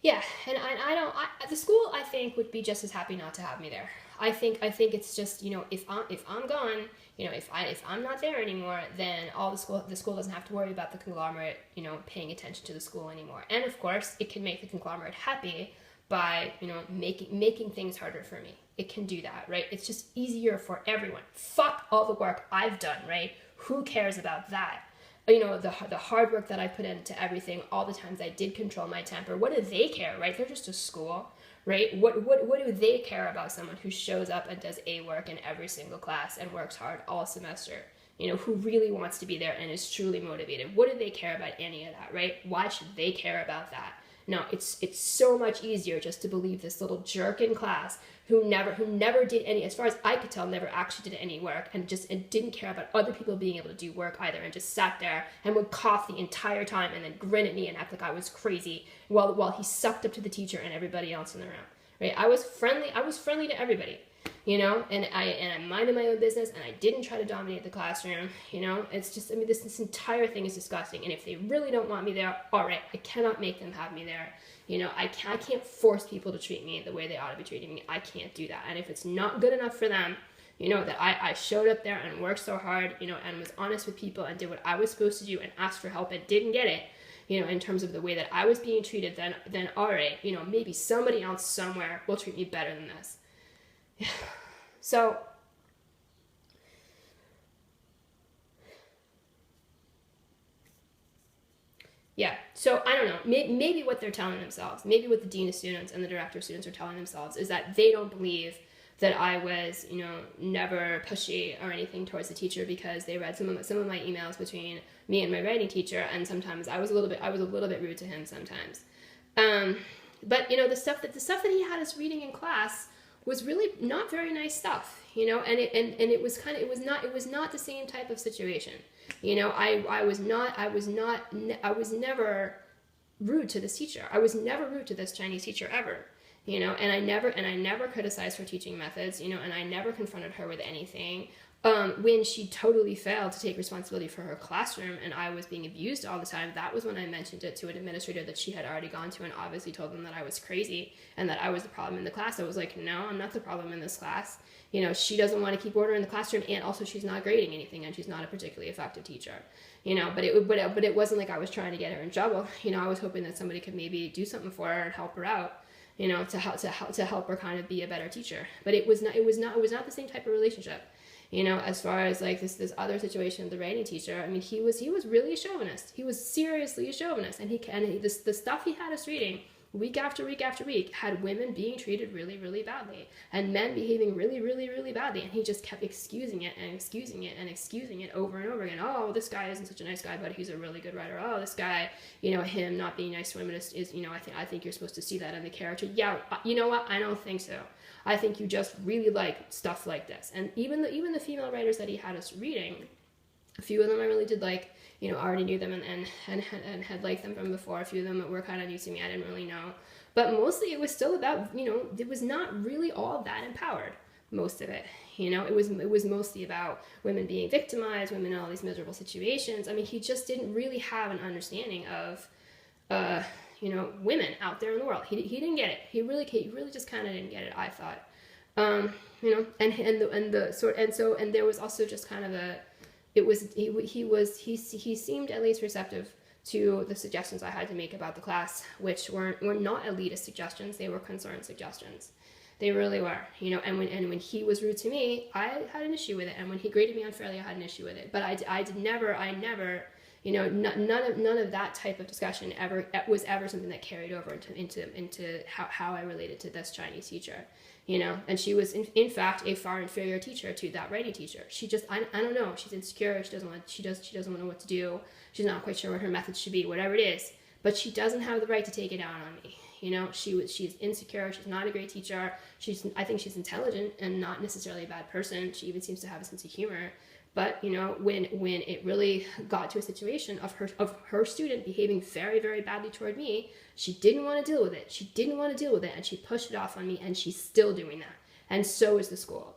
Yeah, and I don't. The school, I think, would be just as happy not to have me there. I think it's just, if I'm gone, if I'm not there anymore, then all the school doesn't have to worry about the conglomerate, paying attention to the school anymore. And of course, it can make the conglomerate happy by, making things harder for me. It can do that, right? It's just easier for everyone. Fuck all the work I've done, right? Who cares about that? The hard work that I put into everything, all the times I did control my temper. What do they care, right? They're just a school, right? What do they care about someone who shows up and does A work in every single class and works hard all semester? Who really wants to be there and is truly motivated? What do they care about any of that, right? Why should they care about that? No, it's so much easier just to believe this little jerk in class who never did any, as far as I could tell, never actually did any work, and didn't care about other people being able to do work either, and just sat there and would cough the entire time and then grin at me and act like I was crazy while he sucked up to the teacher and everybody else in the room. Right? I was friendly to everybody. And I minded my own business, and I didn't try to dominate the classroom. It's just, this entire thing is disgusting. And if they really don't want me there, all right, I cannot make them have me there. I can't force people to treat me the way they ought to be treating me. I can't do that. And if it's not good enough for them, that I showed up there and worked so hard, and was honest with people and did what I was supposed to do and asked for help and didn't get it, in terms of the way that I was being treated, then all right, maybe somebody else somewhere will treat me better than this. So, yeah, so I don't know, maybe what they're telling themselves, maybe what the dean of students and the director of students are telling themselves is that they don't believe that I was, never pushy or anything towards the teacher, because they read some of my emails between me and my writing teacher, and sometimes I was a little bit rude to him sometimes. But the stuff that he had us reading in class was really not very nice stuff, and it was not the same type of situation. I was never rude to this teacher. I was never rude to this Chinese teacher ever. And I never criticized her teaching methods, and I never confronted her with anything. When she totally failed to take responsibility for her classroom and I was being abused all the time, that was when I mentioned it to an administrator that she had already gone to, and obviously told them that I was crazy and that I was the problem in the class. I was like, no, I'm not the problem in this class. She doesn't want to keep order in the classroom, and also she's not grading anything, and she's not a particularly effective teacher. But it wasn't like I was trying to get her in trouble. I was hoping that somebody could maybe do something for her and help her out. To help her kind of be a better teacher. But it was not the same type of relationship. As far as like this other situation with the writing teacher, he was really a chauvinist. He was seriously a chauvinist, and the stuff he had us reading week after week after week had women being treated really, really badly and men behaving really, really, really badly, and he just kept excusing it and excusing it and excusing it over and over again. Oh, this guy isn't such a nice guy, but he's a really good writer. Oh, this guy, him not being nice to women is I think you're supposed to see that in the character. Yeah, you know what? I don't think so. I think you just really like stuff like this. And even the female writers that he had us reading, a few of them I really did like. I already knew them and had liked them from before. A few of them were kind of new to me. I didn't really know. But mostly it was still about, it was not really all that empowered, most of it. It was mostly about women being victimized, women in all these miserable situations. He just didn't really have an understanding of, women out there in the world. He didn't get it. He really just kind of didn't get it, I thought. And there was also just kind of he seemed at least receptive to the suggestions I had to make about the class, which were not elitist suggestions. They were concerned suggestions. They really were, and when he was rude to me, I had an issue with it. And when he graded me unfairly, I had an issue with it. But I never, none of that type of discussion was ever something that carried over into how I related to this Chinese teacher. And she was in fact a far inferior teacher to that writing teacher. She just, I don't know, she's insecure, she doesn't know what to do, she's not quite sure what her methods should be, whatever it is, but she doesn't have the right to take it out on me. She's insecure, she's not a great teacher, I think she's intelligent and not necessarily a bad person, she even seems to have a sense of humor. But when it really got to a situation of her student behaving very, very badly toward me, she didn't want to deal with it. And she pushed it off on me, and she's still doing that. And so is the school.